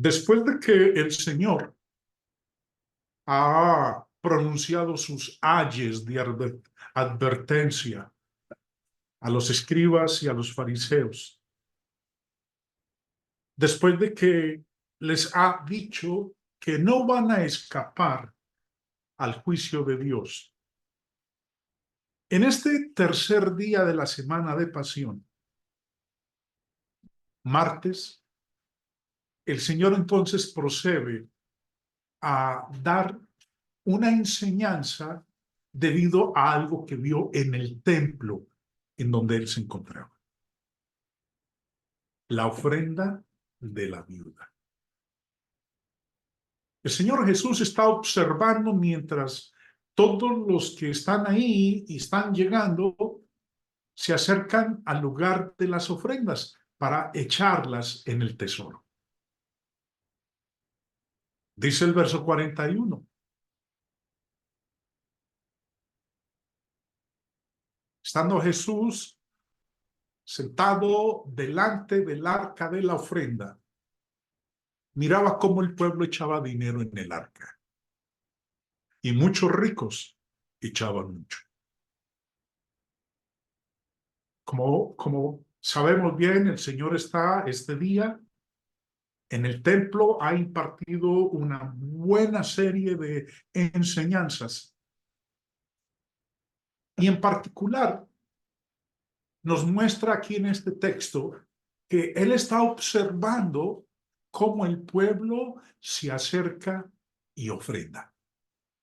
Después de que el Señor ha pronunciado sus ayes de advertencia a los escribas y a los fariseos, después de que les ha dicho que no van a escapar al juicio de Dios, en este tercer día de la semana de pasión, martes, el Señor entonces procede a dar una enseñanza debido a algo que vio en el templo en donde él se encontraba. La ofrenda de la viuda. El Señor Jesús está observando mientras todos los que están ahí y están llegando se acercan al lugar de las ofrendas para echarlas en el tesoro. Dice el verso 41. Estando Jesús sentado delante del arca de la ofrenda, miraba cómo el pueblo echaba dinero en el arca. Y muchos ricos echaban mucho. Como sabemos bien, el Señor está este día en el templo, ha impartido una buena serie de enseñanzas. Y en particular, nos muestra aquí en este texto que Él está observando cómo el pueblo se acerca y ofrenda.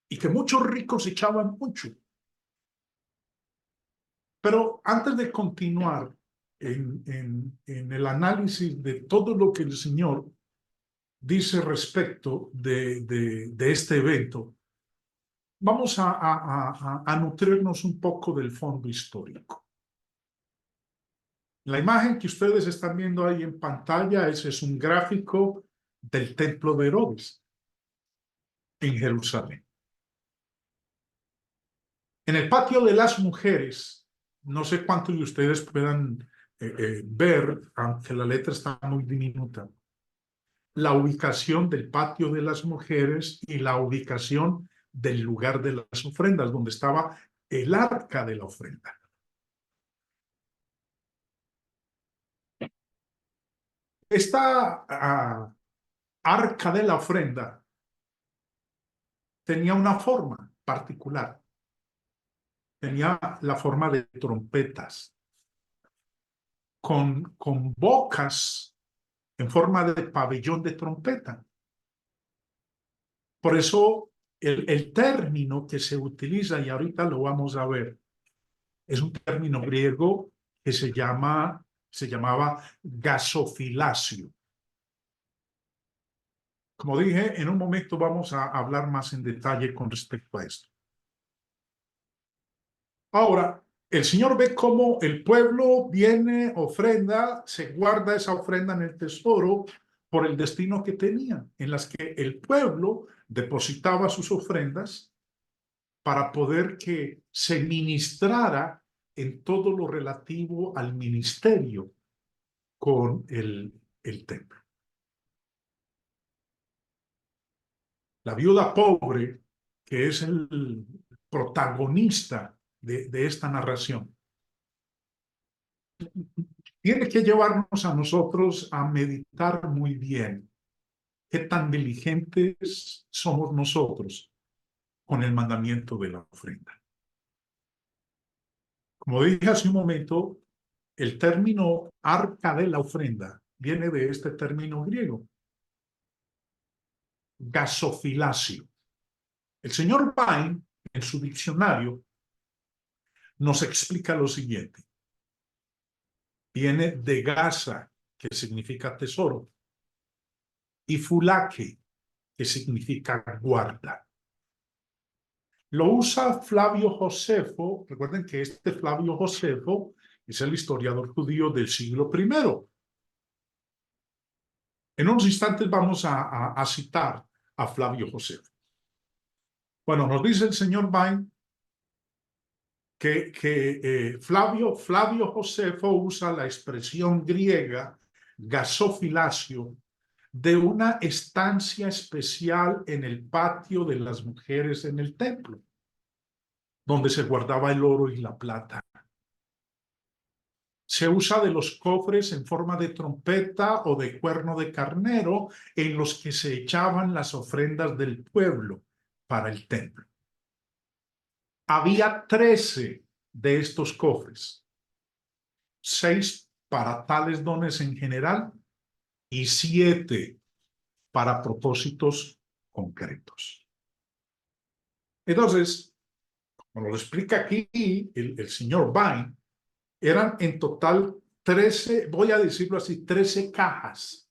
Y que muchos ricos echaban mucho. Pero antes de continuar en el análisis de todo lo que el Señor dice respecto de este evento, vamos a nutrirnos un poco del fondo histórico. La imagen que ustedes están viendo ahí en pantalla es un gráfico del templo de Herodes en Jerusalén. En el patio de las mujeres, no sé cuántos de ustedes puedan ver, aunque la letra está muy diminuta, la ubicación del patio de las mujeres y la ubicación del lugar de las ofrendas, donde estaba el arca de la ofrenda. Esta arca de la ofrenda tenía una forma particular. Tenía la forma de trompetas, con bocas en forma de pabellón de trompeta. Por eso el término que se utiliza, y ahorita lo vamos a ver, es un término griego que se llamaba gasofilasio. Como dije, en un momento vamos a hablar más en detalle con respecto a esto. Ahora, el Señor ve cómo el pueblo viene, ofrenda, se guarda esa ofrenda en el tesoro por el destino que tenía, en las que el pueblo depositaba sus ofrendas para poder que se ministrara en todo lo relativo al ministerio con el templo. La viuda pobre, que es el protagonista de esta narración, tiene que llevarnos a nosotros a meditar muy bien qué tan diligentes somos nosotros con el mandamiento de la ofrenda. Como dije hace un momento, el término arca de la ofrenda viene de este término griego, gasofilasio. El señor Vine, en su diccionario, nos explica lo siguiente. Viene de gasa, que significa tesoro, y fulake, que significa guarda. Lo usa Flavio Josefo. Recuerden que este Flavio Josefo es el historiador judío del siglo I. En unos instantes vamos a citar a Flavio Josefo. Bueno, nos dice el señor Vine que Flavio Josefo usa la expresión griega gasofilasio de una estancia especial en el patio de las mujeres en el templo, donde se guardaba el oro y la plata. Se usa de los cofres en forma de trompeta o de cuerno de carnero en los que se echaban las ofrendas del pueblo para el templo. Había 13 de estos cofres, 6 para tales dones en general y 7 para propósitos concretos. Entonces, como lo explica aquí el señor Vine, eran en total 13, voy a decirlo así, 13 cajas.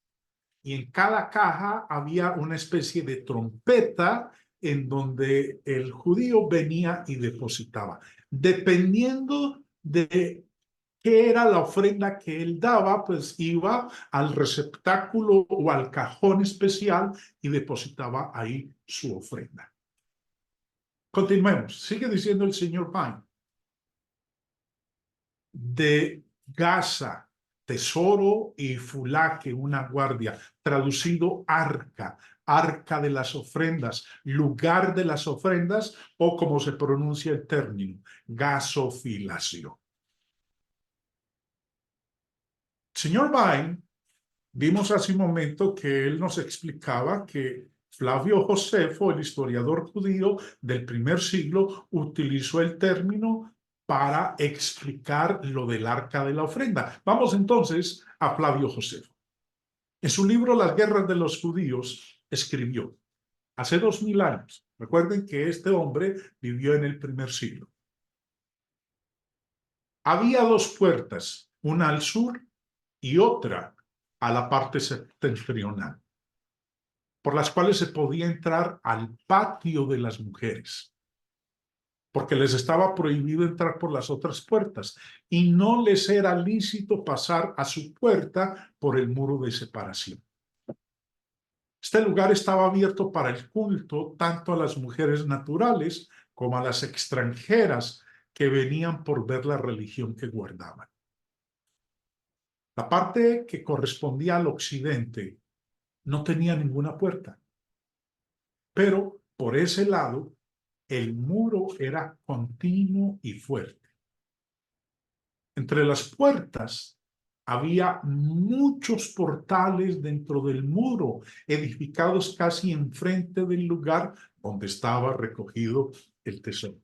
Y en cada caja había una especie de trompeta en donde el judío venía y depositaba. Dependiendo de qué era la ofrenda que él daba, pues iba al receptáculo o al cajón especial y depositaba ahí su ofrenda. Continuemos. Sigue diciendo el señor Vine. De Gaza, tesoro, y Fulaque, una guardia, traducido arca, arca de las ofrendas, lugar de las ofrendas, o como se pronuncia el término, gasofilacio. Señor Vine, vimos hace un momento que él nos explicaba que Flavio Josefo, el historiador judío del primer siglo, utilizó el término para explicar lo del arca de la ofrenda. Vamos entonces a Flavio Josefo. En su libro Las guerras de los judíos escribió, hace 2000 años, recuerden que este hombre vivió en el primer siglo. Había 2 puertas, una al sur y otra a la parte septentrional, por las cuales se podía entrar al patio de las mujeres, porque les estaba prohibido entrar por las otras puertas y no les era lícito pasar a su puerta por el muro de separación. Este lugar estaba abierto para el culto tanto a las mujeres naturales como a las extranjeras que venían por ver la religión que guardaban. La parte que correspondía al occidente no tenía ninguna puerta, pero por ese lado el muro era continuo y fuerte. Entre las puertas había muchos portales dentro del muro, edificados casi enfrente del lugar donde estaba recogido el tesoro.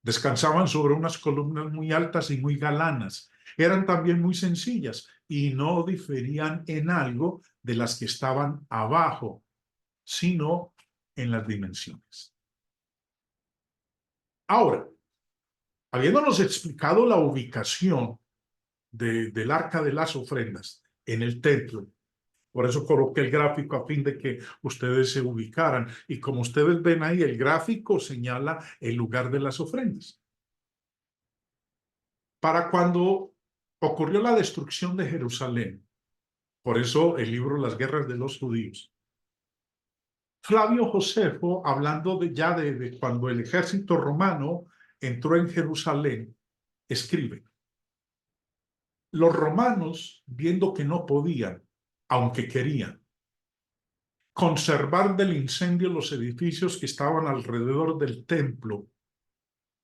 Descansaban sobre unas columnas muy altas y muy galanas. Eran también muy sencillas y no diferían en algo de las que estaban abajo, sino en las dimensiones. Ahora, habiéndonos explicado la ubicación del arca de las ofrendas en el templo, por eso coloqué el gráfico a fin de que ustedes se ubicaran. Y como ustedes ven ahí, el gráfico señala el lugar de las ofrendas. Para cuando ocurrió la destrucción de Jerusalén, por eso el libro Las guerras de los judíos, Flavio Josefo, hablando de cuando el ejército romano entró en Jerusalén, escribe: los romanos, viendo que no podían, aunque querían, conservar del incendio los edificios que estaban alrededor del templo,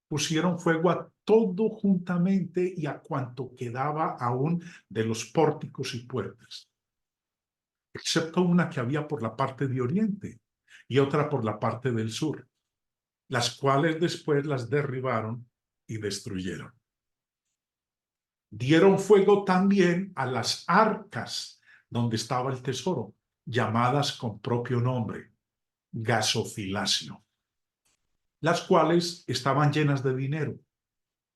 pusieron fuego a todo juntamente y a cuanto quedaba aún de los pórticos y puertas, excepto una que había por la parte de oriente y otra por la parte del sur, las cuales después las derribaron y destruyeron. Dieron fuego también a las arcas donde estaba el tesoro, llamadas con propio nombre, gasofilacio, las cuales estaban llenas de dinero,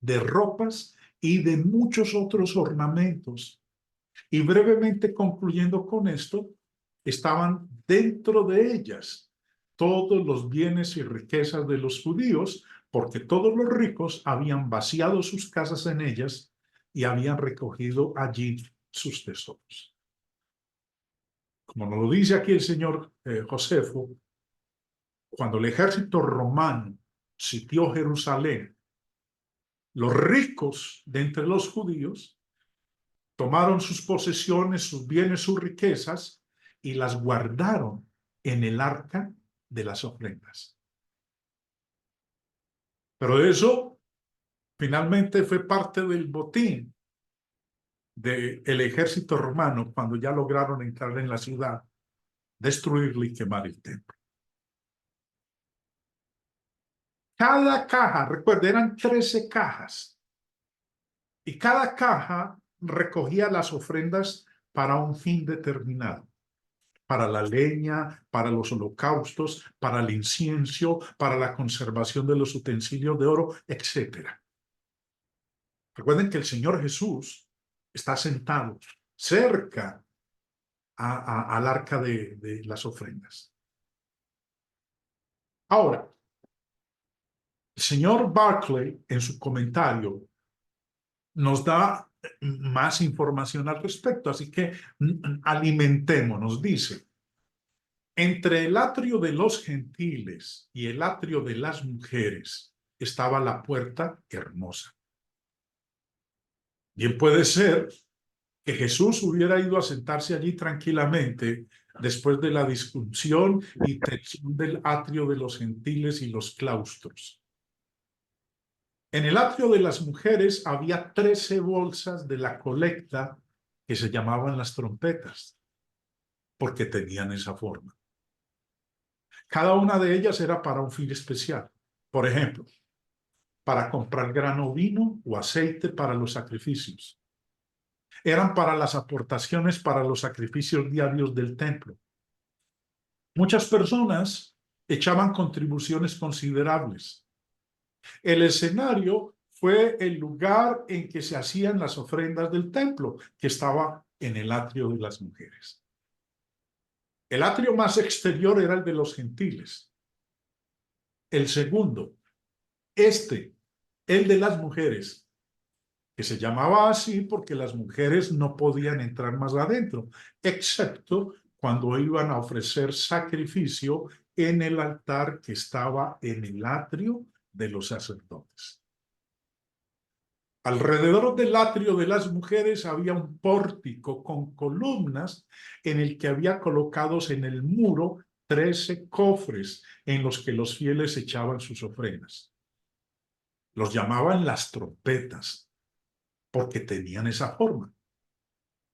de ropas y de muchos otros ornamentos. Y brevemente concluyendo con esto, estaban dentro de ellas todos los bienes y riquezas de los judíos, porque todos los ricos habían vaciado sus casas en ellas y habían recogido allí sus tesoros. Como nos lo dice aquí el señor Josefo, cuando el ejército romano sitió Jerusalén, los ricos de entre los judíos tomaron sus posesiones, sus bienes, sus riquezas y las guardaron en el arca de las ofrendas. Pero eso finalmente fue parte del botín del ejército romano cuando ya lograron entrar en la ciudad, destruirla y quemar el templo. Cada caja, recuerden, eran 13 cajas, y cada caja recogía las ofrendas para un fin determinado. Para la leña, para los holocaustos, para el incienso, para la conservación de los utensilios de oro, etc. Recuerden que el Señor Jesús está sentado cerca al arca de las ofrendas. Ahora, el señor Barclay, en su comentario, nos da más información al respecto, así que alimentémonos. Dice: entre el atrio de los gentiles y el atrio de las mujeres estaba la puerta hermosa. Bien puede ser que Jesús hubiera ido a sentarse allí tranquilamente después de la discusión y tensión del atrio de los gentiles y los claustros. En el atrio de las mujeres había 13 bolsas de la colecta que se llamaban las trompetas, porque tenían esa forma. Cada una de ellas era para un fin especial. Por ejemplo, para comprar grano, vino o aceite para los sacrificios. Eran para las aportaciones para los sacrificios diarios del templo. Muchas personas echaban contribuciones considerables. El escenario fue el lugar en que se hacían las ofrendas del templo, que estaba en el atrio de las mujeres. El atrio más exterior era el de los gentiles. El segundo, el de las mujeres, que se llamaba así porque las mujeres no podían entrar más adentro, excepto cuando iban a ofrecer sacrificio en el altar que estaba en el atrio de los sacerdotes. Alrededor del atrio de las mujeres había un pórtico con columnas en el que había colocados en el muro 13 cofres en los que los fieles echaban sus ofrendas. Los llamaban las trompetas porque tenían esa forma,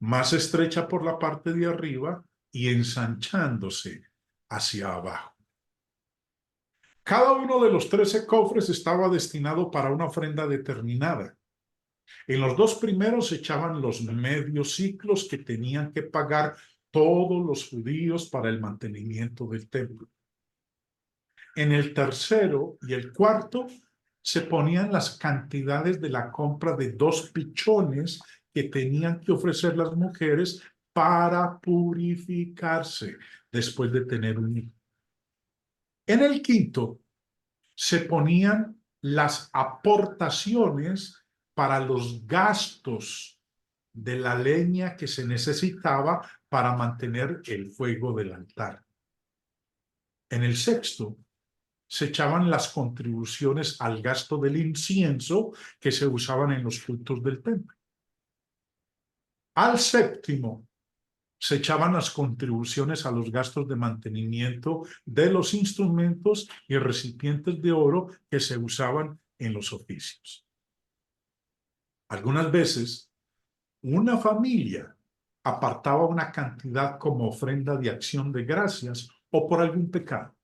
más estrecha por la parte de arriba y ensanchándose hacia abajo. Cada uno de los 13 cofres estaba destinado para una ofrenda determinada. En los dos primeros se echaban los medios ciclos que tenían que pagar todos los judíos para el mantenimiento del templo. En el tercero y el cuarto se ponían las cantidades de la compra de 2 pichones que tenían que ofrecer las mujeres para purificarse después de tener un hijo. En el quinto se ponían las aportaciones para los gastos de la leña que se necesitaba para mantener el fuego del altar. En el sexto se echaban las contribuciones al gasto del incienso que se usaban en los cultos del templo. Al séptimo se echaban las contribuciones a los gastos de mantenimiento de los instrumentos y recipientes de oro que se usaban en los oficios. Algunas veces, una familia apartaba una cantidad como ofrenda de acción de gracias o por algún pecado.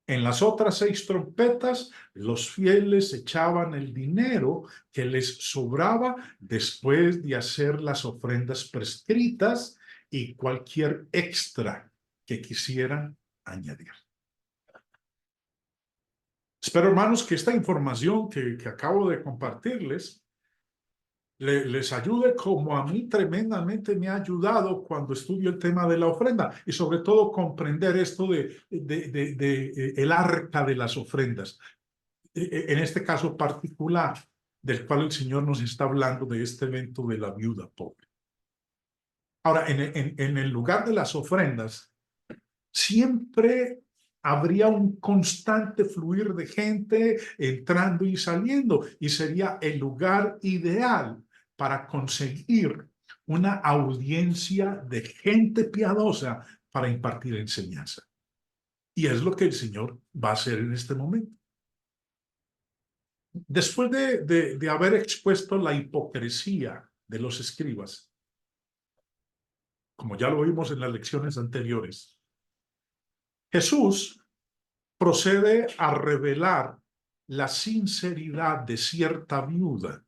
En las otras 6 trompetas, los fieles echaban el dinero que les sobraba después de hacer las ofrendas prescritas y cualquier extra que quisieran añadir. Espero, hermanos, que esta información que acabo de compartirles les ayude como a mí tremendamente me ha ayudado cuando estudio el tema de la ofrenda y sobre todo comprender esto el arca de las ofrendas. En este caso particular del cual el Señor nos está hablando de este evento de la viuda pobre. Ahora, en el lugar de las ofrendas, siempre habría un constante fluir de gente entrando y saliendo, y sería el lugar ideal para conseguir una audiencia de gente piadosa para impartir enseñanza. Y es lo que el Señor va a hacer en este momento. Después de haber expuesto la hipocresía de los escribas, como ya lo vimos en las lecciones anteriores, Jesús procede a revelar la sinceridad de cierta viuda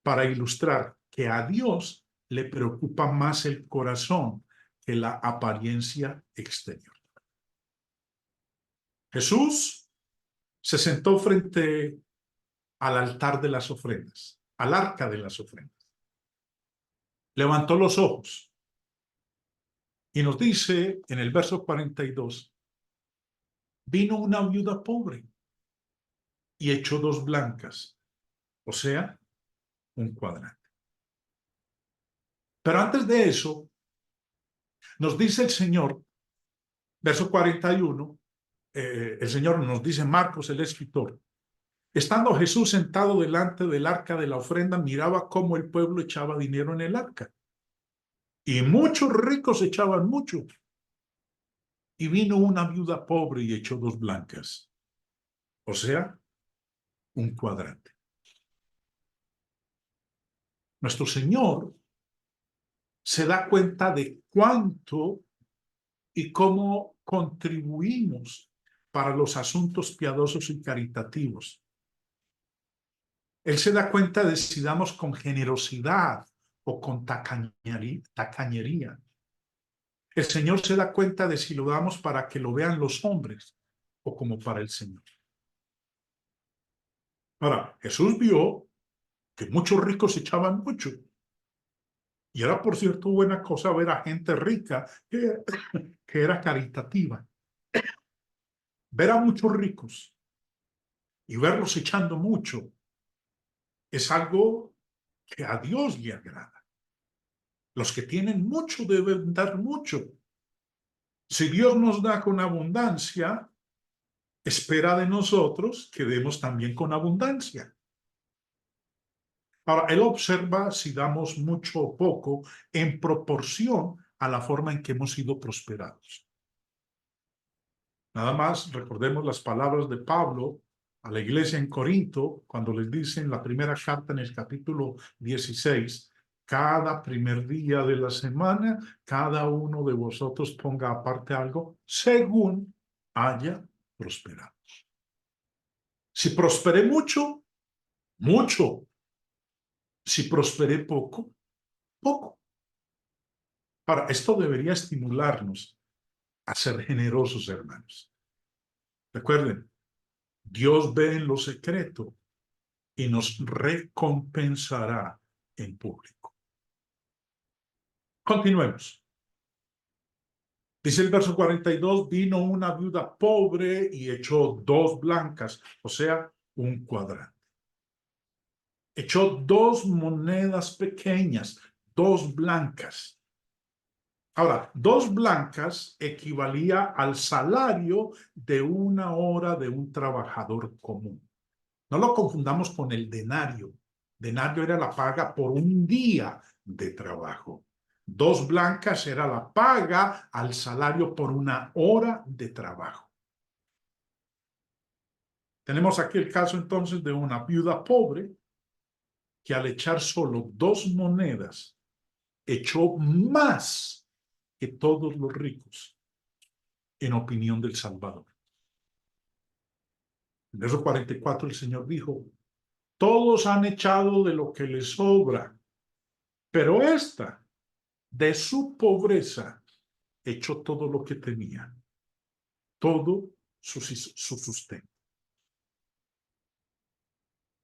para ilustrar que a Dios le preocupa más el corazón que la apariencia exterior. Jesús se sentó frente al altar de las ofrendas, al arca de las ofrendas. Levantó los ojos y nos dice en el verso 42, vino una viuda pobre y echó 2 blancas, o sea, un cuadrante. Pero antes de eso, nos dice el Señor, verso 41, el Señor nos dice, Marcos, el escritor, estando Jesús sentado delante del arca de la ofrenda, miraba cómo el pueblo echaba dinero en el arca. Y muchos ricos echaban mucho. Y vino una viuda pobre y echó 2 blancas, o sea, un cuadrante. Nuestro Señor se da cuenta de cuánto y cómo contribuimos para los asuntos piadosos y caritativos. Él se da cuenta de si damos con generosidad o con tacañería. El Señor se da cuenta de si lo damos para que lo vean los hombres o como para el Señor. Ahora, Jesús vio que muchos ricos echaban mucho. Y era, por cierto, buena cosa ver a gente rica que era caritativa. Ver a muchos ricos y verlos echando mucho es algo que a Dios le agrada. Los que tienen mucho deben dar mucho. Si Dios nos da con abundancia, espera de nosotros que demos también con abundancia. Ahora, Él observa si damos mucho o poco en proporción a la forma en que hemos sido prosperados. Nada más recordemos las palabras de Pablo a la iglesia en Corinto, cuando les dice en la primera carta en el capítulo 16, cada primer día de la semana, cada uno de vosotros ponga aparte algo según haya prosperado. Si prosperé mucho, mucho. Si prosperé poco, poco. Ahora, esto debería estimularnos a ser generosos, hermanos. Recuerden, Dios ve en lo secreto y nos recompensará en público. Continuemos. Dice el verso 42, vino una viuda pobre y echó 2 blancas, o sea, un cuadrante. Echó 2 monedas pequeñas, 2 blancas. Ahora, 2 blancas equivalía al salario de 1 hora de un trabajador común. No lo confundamos con el denario. Denario era la paga por un día de trabajo. 2 blancas era la paga al salario por 1 hora de trabajo. Tenemos aquí el caso entonces de una viuda pobre que al echar solo 2 monedas echó más que todos los ricos, en opinión del Salvador. En el verso 44 el Señor dijo, todos han echado de lo que les sobra, pero esta, de su pobreza, echó todo lo que tenía, todo su sustento.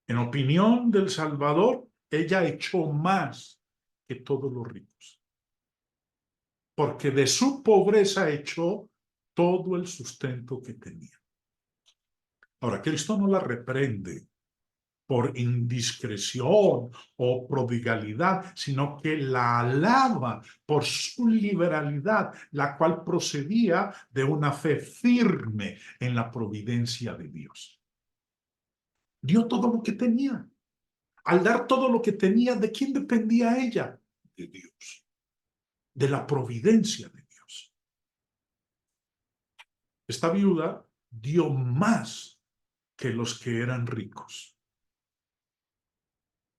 En opinión del Salvador, ella echó más que todos los ricos, porque de su pobreza echó todo el sustento que tenía. Ahora, Cristo no la reprende por indiscreción o prodigalidad, sino que la alaba por su liberalidad, la cual procedía de una fe firme en la providencia de Dios. Dio todo lo que tenía. Al dar todo lo que tenía, ¿de quién dependía ella? de Dios, de la providencia de Dios. Esta viuda dio más que los que eran ricos.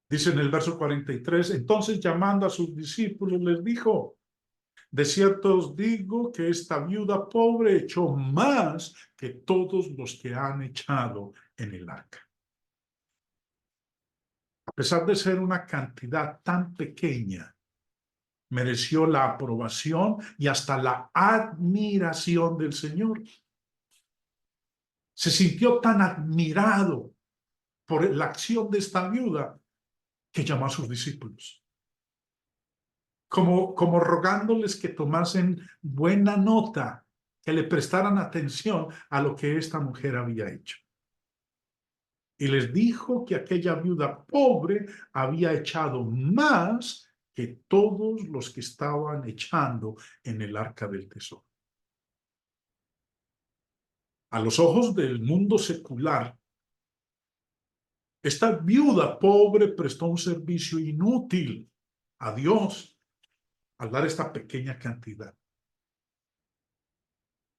Dice en el verso 43, entonces llamando a sus discípulos les dijo, de cierto os digo que esta viuda pobre echó más que todos los que han echado en el arca. A pesar de ser una cantidad tan pequeña, mereció la aprobación y hasta la admiración del Señor. Se sintió tan admirado por la acción de esta viuda que llamó a sus discípulos, como rogándoles que tomasen buena nota, que le prestaran atención a lo que esta mujer había hecho. Y les dijo que aquella viuda pobre había echado más que todos los que estaban echando en el arca del tesoro. A los ojos del mundo secular, esta viuda pobre prestó un servicio inútil a Dios al dar esta pequeña cantidad.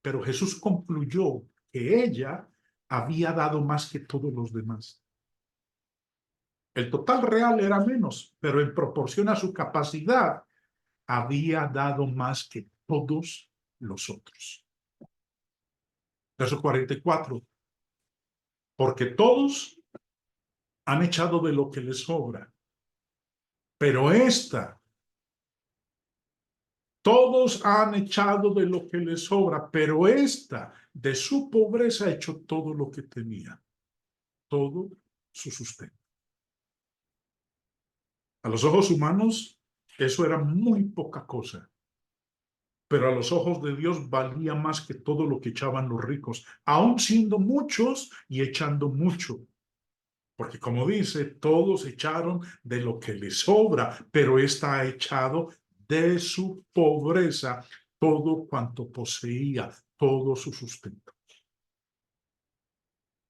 Pero Jesús concluyó que ella había dado más que todos los demás. El total real era menos, pero en proporción a su capacidad, había dado más que todos los otros. Verso 44. Porque todos han echado de lo que les sobra, pero todos han echado de lo que les sobra, pero esta de su pobreza ha hecho todo lo que tenía, todo su sustento. A los ojos humanos, eso era muy poca cosa, pero a los ojos de Dios valía más que todo lo que echaban los ricos, aun siendo muchos y echando mucho. Porque como dice, todos echaron de lo que les sobra, pero ésta ha echado de su pobreza todo cuanto poseía, todo su sustento.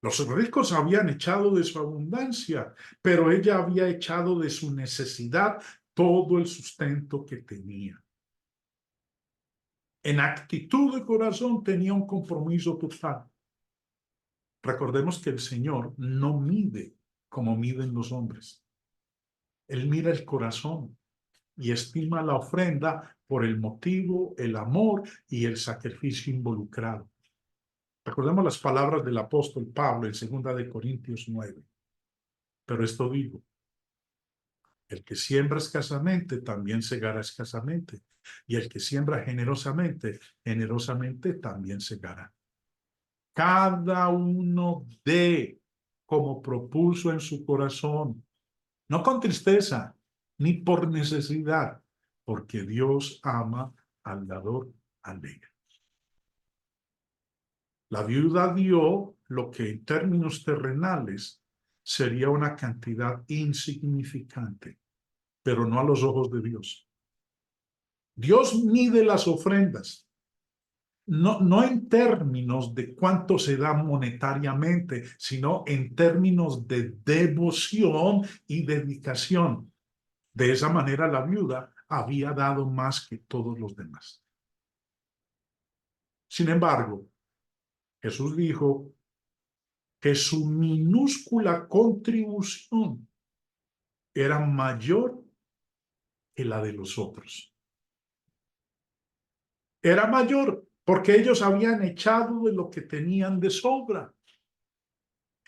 Los ricos habían echado de su abundancia, pero ella había echado de su necesidad todo el sustento que tenía. En actitud de corazón tenía un compromiso total. Recordemos que el Señor no mide como miden los hombres. Él mira el corazón y estima la ofrenda por el motivo, el amor y el sacrificio involucrado. Recordemos las palabras del apóstol Pablo en 2 Corintios 9. Pero esto digo, el que siembra escasamente también segará escasamente, y el que siembra generosamente, generosamente también segará. Cada uno dé como propuso en su corazón, no con tristeza, ni por necesidad, porque Dios ama al dador alegre. La viuda dio lo que en términos terrenales sería una cantidad insignificante, pero no a los ojos de Dios. Dios mide las ofrendas, no en términos de cuánto se da monetariamente, sino en términos de devoción y dedicación. De esa manera la viuda había dado más que todos los demás. Sin embargo, Jesús dijo que su minúscula contribución era mayor que la de los otros. Era mayor porque ellos habían echado de lo que tenían de sobra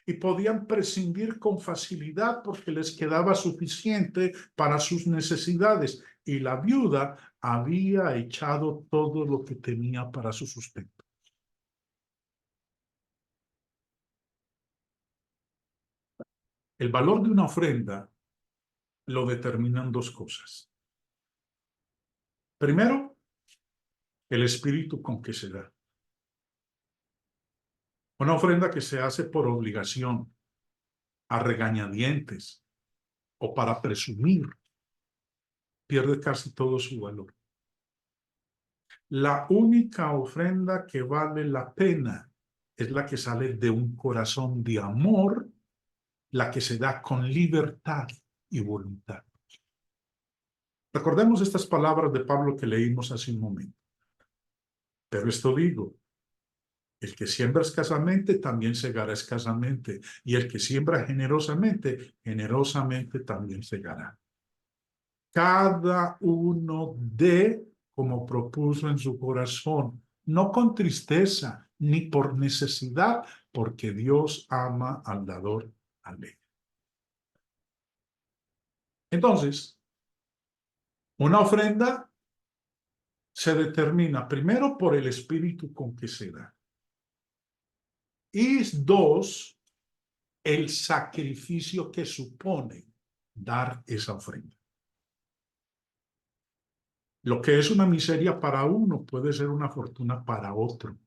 y podían prescindir con facilidad porque les quedaba suficiente para sus necesidades. Y la viuda había echado todo lo que tenía para su sustento. El valor de una ofrenda lo determinan dos cosas. Primero, el espíritu con que se da. Una ofrenda que se hace por obligación, a regañadientes o para presumir, pierde casi todo su valor. La única ofrenda que vale la pena es la que sale de un corazón de amor, la que se da con libertad y voluntad. Recordemos estas palabras de Pablo que leímos hace un momento. Pero esto digo, el que siembra escasamente también segará escasamente, y el que siembra generosamente, generosamente también segará. Cada uno dé como propuso en su corazón, no con tristeza ni por necesidad, porque Dios ama al dador alegre. Entonces, una ofrenda se determina primero por el espíritu con que se da. Y dos, el sacrificio que supone dar esa ofrenda. Lo que es una miseria para uno puede ser una fortuna para otro.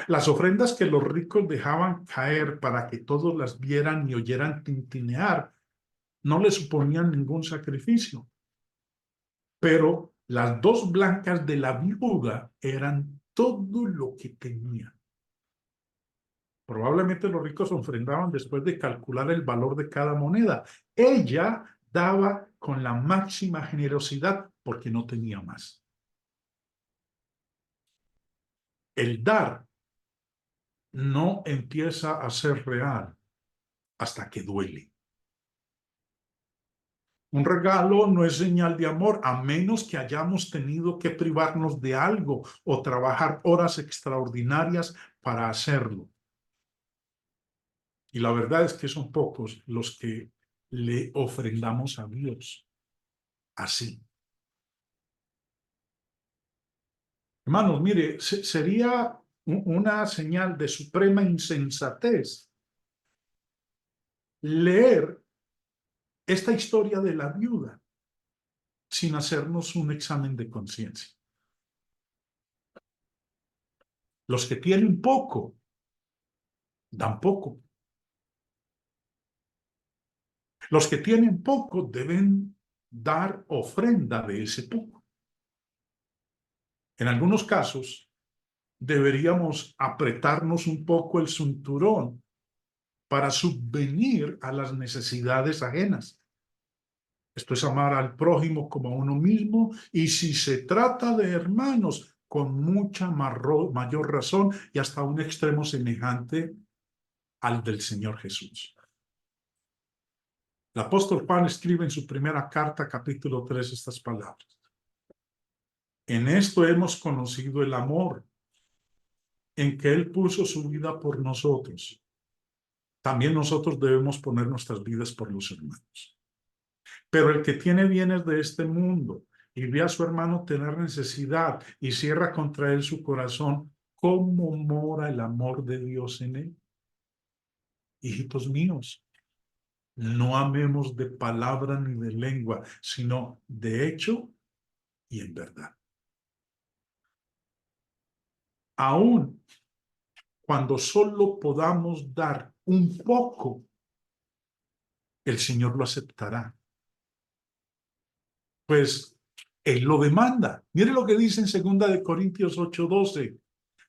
Las ofrendas que los ricos dejaban caer para que todos las vieran y oyeran tintinear no le suponían ningún sacrificio. Pero las dos blancas de la viuda eran todo lo que tenía. Probablemente los ricos ofrendaban después de calcular el valor de cada moneda. Ella daba con la máxima generosidad porque no tenía más. El dar no empieza a ser real hasta que duele. Un regalo no es señal de amor a menos que hayamos tenido que privarnos de algo o trabajar horas extraordinarias para hacerlo. Y la verdad es que son pocos los que le ofrendamos a Dios así. Hermanos, mire, sería una señal de suprema insensatez leer esta historia de la viuda sin hacernos un examen de conciencia. Los que tienen poco, dan poco. Los que tienen poco deben dar ofrenda de ese poco. En algunos casos, deberíamos apretarnos un poco el cinturón para subvenir a las necesidades ajenas. Esto es amar al prójimo como a uno mismo, y si se trata de hermanos, con mucha mayor razón y hasta un extremo semejante al del Señor Jesús. El apóstol Juan escribe en su primera carta, capítulo 3, estas palabras. En esto hemos conocido el amor, en que Él puso su vida por nosotros. También nosotros debemos poner nuestras vidas por los hermanos. Pero el que tiene bienes de este mundo y ve a su hermano tener necesidad y cierra contra él su corazón, ¿cómo mora el amor de Dios en él? Hijitos míos, no amemos de palabra ni de lengua, sino de hecho y en verdad. Aún cuando solo podamos dar un poco, el Señor lo aceptará. Pues Él lo demanda. Mire lo que dice en 2 Corintios 8:12.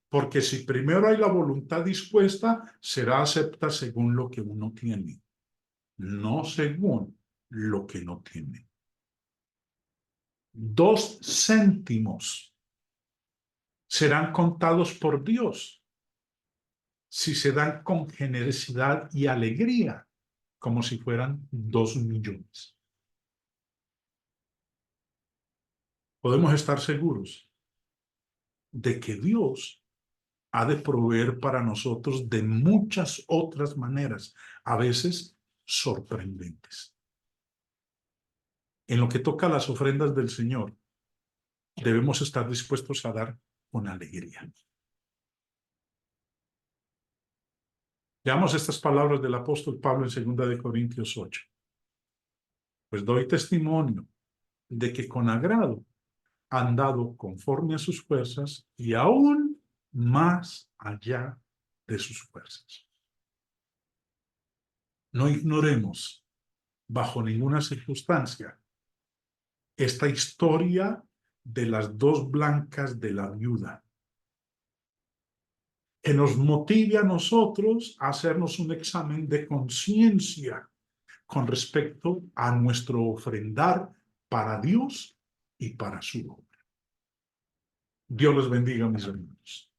Porque si primero hay la voluntad dispuesta, será acepta según lo que uno tiene, no según lo que no tiene. 2 céntimos serán contados por Dios si se dan con generosidad y alegría, como si fueran 2 millones. Podemos estar seguros de que Dios ha de proveer para nosotros de muchas otras maneras, a veces sorprendentes. En lo que toca a las ofrendas del Señor, debemos estar dispuestos a dar con alegría. Veamos estas palabras del apóstol Pablo en 2 Corintios 8. Pues doy testimonio de que con agrado han dado conforme a sus fuerzas y aún más allá de sus fuerzas. No ignoremos bajo ninguna circunstancia esta historia de las dos blancas de la viuda, que nos motive a nosotros a hacernos un examen de conciencia con respecto a nuestro ofrendar para Dios y para su obra. Dios los bendiga, mis hermanos.